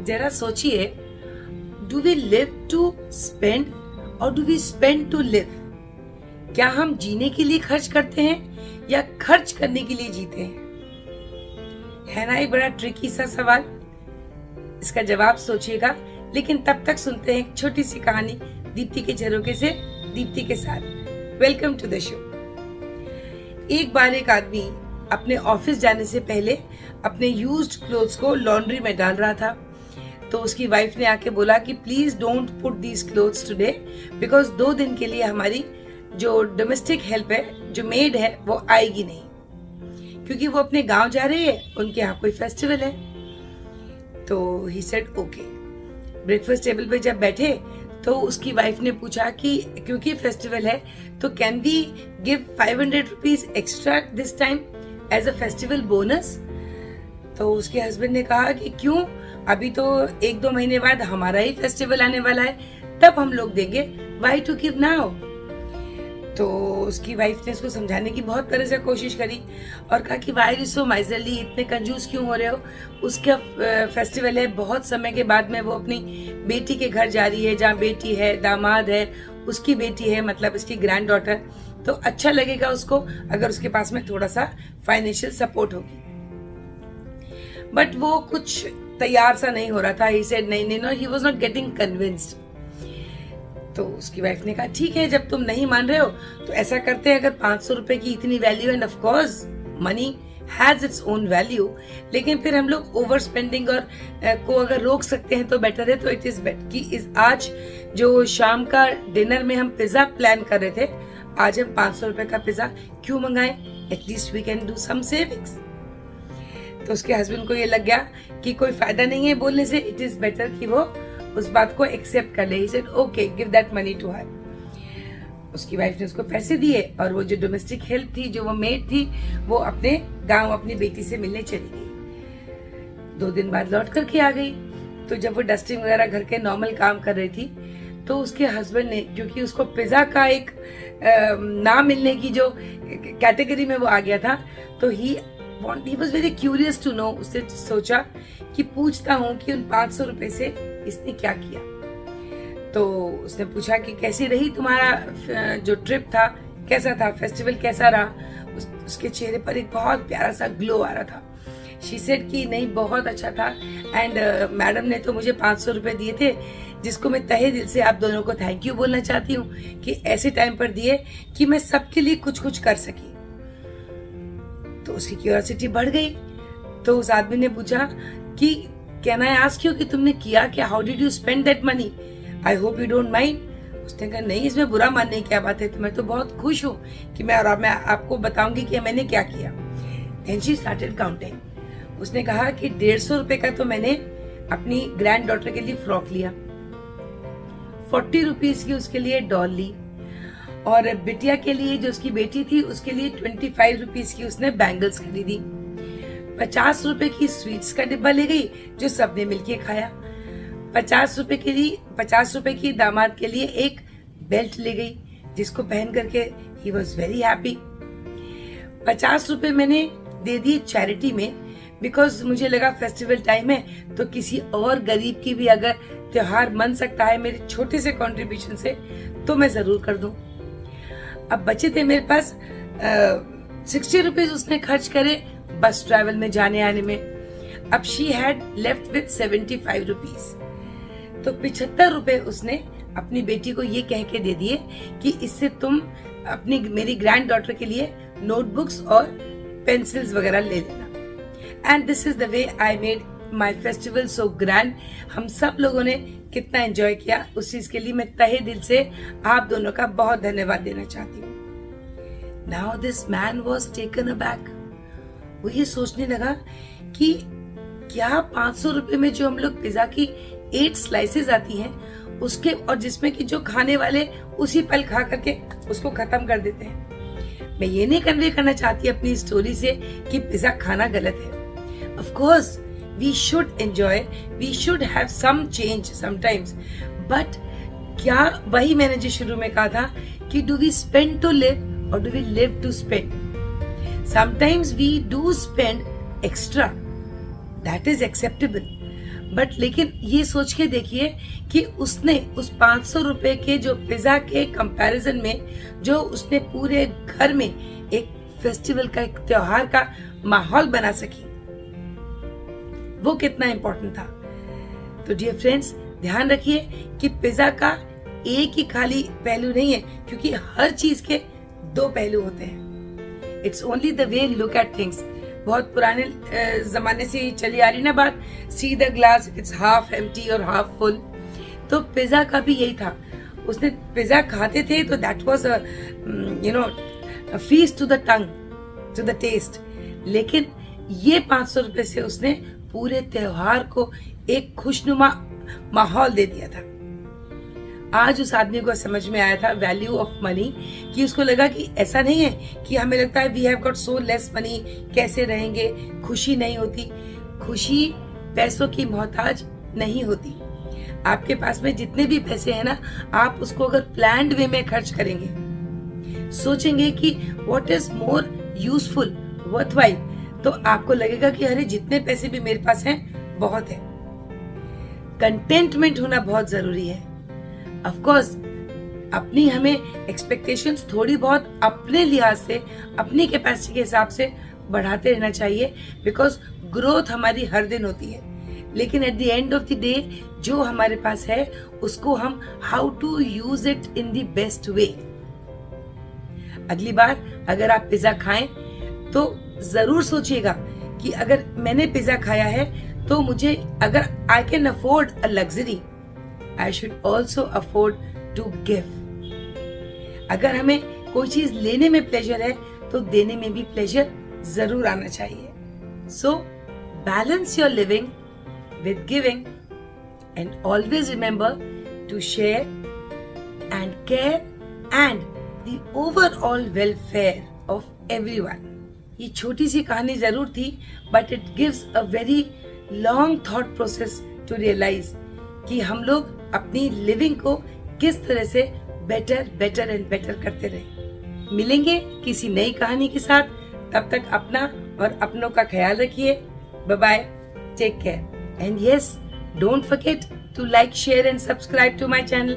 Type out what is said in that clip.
जरा सोचिए, do we live to spend और do we spend to live? क्या हम जीने के लिए खर्च करते हैं या खर्च करने के लिए जीते हैं? है ना, एक बड़ा ट्रिकी सा सवाल। इसका जवाब सोचिएगा, लेकिन तब तक सुनते हैं एक छोटी सी कहानी दीप्ति के झरोखे से, दीप्ति के साथ। Welcome to the show. एक बार एक आदमी अपने ऑफिस जाने से पहले अपने यूज्ड क्लोथ्स को लॉन्ड्री में डाल रहा था। तो उसकी वाइफ ने आके बोला कि please don't put these clothes today, because 2 दिन के लिए हमारी जो डोमेस्टिक हेल्प है, जो मेड है, वो आएगी नहीं, क्योंकि वो अपने गांव जा रही है, उनके यहाँ कोई फेस्टिवल है। तो ही सेड ओके। ब्रेकफास्ट टेबल पे जब बैठे तो उसकी वाइफ ने पूछा कि क्योंकि फेस्टिवल है तो can we give 500 rupees extra this time as a festival bonus? तो उसके हस्बैंड ने कहा कि क्यों, अभी तो 1-2 महीने बाद हमारा ही फेस्टिवल आने वाला है, तब हम लोग देंगे, व्हाई टू गिव नाउ? तो उसकी वाइफ ने उसको समझाने की बहुत तरह से कोशिश करी और कहा कि व्हाई यू सो माइजरली, इतने कंजूस क्यों हो रहे हो? उसका फेस्टिवल है, बहुत समय के बाद में वो अपनी बेटी के घर जा रही है, जहाँ बेटी है, दामाद है, उसकी बेटी है, मतलब इसकी ग्रैंड डॉटर। तो अच्छा लगेगा उसको अगर उसके पास में थोड़ा सा फाइनेंशियल सपोर्ट होगी। बट वो कुछ तैयार सा नहीं हो रहा था। ही सेड नहीं, he was not getting convinced. तो उसकी वाइफ ने कहा ठीक है, जब तुम नहीं मान रहे हो तो ऐसा करते हैं, अगर 500 रुपए की इतनी value, end of course money has its own value, लेकिन फिर हम लोग ओवर स्पेंडिंग और को अगर रोक सकते हैं तो बेटर है। तो इट इज बेटर कि आज जो शाम का डिनर में हम पिज्जा प्लान कर रहे थे, आज हम 500 रुपए का पिज्जा क्यों मंगाएं? At least we can do some savings. तो उसके हस्बैंड को ये लग गया कि कोई फायदा नहीं है बोलने से, इट इज बेटर कि वो उस बात को एक्सेप्ट कर ले। He said okay, give that money to her. उसकी वाइफ ने उसको पैसे दिए और वो जो डोमेस्टिक हेल्प थी, जो वो मेड थी, वो अपने गांव अपनी बेटी से मिलने चली गई। 2 दिन बाद लौट करके आ गई। तो जब वो डस्टिंग वगैरह घर के नॉर्मल काम कर रही थी, तो उसके हस्बैंड ने, क्योंकि उसको पिज्जा का एक ना मिलने की जो कैटेगरी में वो आ गया था, तो he was very curious to know. उसने सोचा कि पूछता हूँ कि उन 500 रुपए से इसने क्या किया। तो उसने पूछा कि कैसी रही तुम्हारा जो ट्रिप था, कैसा था फेस्टिवल, कैसा रहा? उसके चेहरे पर एक बहुत प्यारा सा ग्लो आ रहा था। शी सेड कि नहीं, बहुत अच्छा था, एंड मैडम ने तो मुझे 500 रुपए दिए थे, जिसको मैं तहे दिल से आप दोनों को थैंक यू बोलना चाहती हूँ कि ऐसे टाइम पर दिए कि मैं सबके लिए कुछ कुछ कर सकी। तो उसकी क्यूरियोसिटी बढ़ गई। तो उस आदमी ने पूछा कि कैन आई आस्क यू कि तुमने किया क्या? How did you spend that money? I hope you don't mind. उसने कहा नहीं, इसमें बुरा मानने की क्या बात है, तो मैं तो बहुत खुश हूँ कि मैं आपको बताऊंगी कि मैंने क्या किया। Then she started counting. उसने कहा कि 150 रुपए का तो मैंने अपनी ग्रैंड डॉटर के लिए फ्रॉक लिया, 40 रुपीज की उसके लिए डॉल ली, और बिटिया के लिए, जो उसकी बेटी थी, उसके लिए 25 रुपीज की उसने बैंगल्स खरीदी, 50 रुपए की स्वीट्स का डिब्बा ले गई जो सबने मिलके खाया, 50 रुपए की दामाद के लिए एक बेल्ट ले गई जिसको पहन करके ही वॉज वेरी हैप्पी। 50 रुपए मैंने दे दिए चैरिटी में, बिकॉज मुझे लगा फेस्टिवल टाइम है तो किसी और गरीब की भी अगर त्योहार मन सकता है मेरे छोटे से कंट्रीब्यूशन से, तो मैं जरूर कर दूं। अब बचे थे मेरे पास 60 रुपीज उसने खर्च करे बस ट्रैवल में जाने आने में। अब she had left with 75 rupees. तो 75 रुपए उसने अपनी बेटी को ये कह के दे दिए कि इससे तुम मेरी ग्रैंड डॉटर के लिए नोटबुक्स और पेंसिल्स वगैरह ले लेना। And this is the way I made my festival so grand. हम सब लोगों ने कितना एंजॉय किया, उस चीज के लिए मैं तहे दिल से आप दोनों का बहुत धन्यवाद देना चाहती हूँ। Now this man was taken aback. वो ये सोचने लगा कि क्या 500 रुपए में जो हम लोग पिज्जा की 8 स्लाइसेस आती हैं उसके, और जिसमें कि जो खाने वाले उसी पल खा करके उसको खत्म कर देते हैं। मैं ये नहीं कन्वे करना चाहती अपनी स्टोरी से कि पिज्जा खाना गलत है। Of course we should enjoy, we should have some change sometimes, but क्या वही मैंने जो शुरू में कहा था कि do we spend to live और do we live to spend? Sometimes we do spend extra, that is acceptable, but लेकिन ये सोच के देखिए कि उसने उस 500 रुपए के जो पिज्जा के कंपैरिजन में जो उसने पूरे घर में एक फेस्टिवल का, एक त्योहार का माहौल बना सकी, वो कितना इंपॉर्टेंट था। तो डियर फ्रेंड्स, ध्यान रखिए कि पिज्जा का एक ही खाली पहलू नहीं है, क्योंकि हर चीज के दो पहलू होते हैं। It's only the way look at things. बहुत पुराने जमाने से चली आ रही ना बात, see the glass it's half empty और हाफ फुल। तो पिज्जा का भी यही था। उसने पिज्जा खाते थे तो that was a feast to the tongue, to the taste. लेकिन ये 500 रुपए से उसने पूरे त्योहार को एक खुशनुमा माहौल दे दिया था। आज उस आदमी को समझ में आया था वैल्यू ऑफ मनी, कि उसको लगा कि ऐसा नहीं है कि हमें लगता है we have got so less money, कैसे रहेंगे, खुशी नहीं होती। खुशी पैसों की मोहताज नहीं होती। आपके पास में जितने भी पैसे हैं ना, आप उसको अगर प्लान्ड वे में खर्च करेंगे, सोचेंगे कि what is more useful, worthwhile, तो आपको लगेगा कि अरे जितने पैसे भी मेरे पास हैं बहुत है। कंटेंटमेंट होना बहुत जरूरी है। ऑफ कोर्स अपनी हमें एक्सपेक्टेशंस थोड़ी बहुत अपने लिहाज से, अपनी कैपेसिटी के हिसाब से बढ़ाते रहना चाहिए, बिकॉज ग्रोथ हमारी हर दिन होती है। लेकिन at the end of the day जो हमारे पास है उसको हम how to use it in the best way. अगली बार अगर आप पिज्जा खाएं तो जरूर सोचिएगा कि अगर मैंने पिज्जा खाया है तो मुझे, अगर I can afford a luxury, I should also afford to give. अगर हमें कोई चीज लेने में प्लेजर है तो देने में भी प्लेजर जरूर आना चाहिए। So balance your living with giving, and always remember to share and care and the overall welfare of everyone. ये छोटी सी कहानी जरूर थी, but it gives a very long thought process to realize कि हम लोग अपनी लिविंग को किस तरह से बेटर एंड बेटर करते रहे। मिलेंगे किसी नई कहानी के साथ, तब तक अपना और अपनों का ख्याल रखिए। Bye bye, take care. And yes, don't forget to like, share and subscribe to my channel.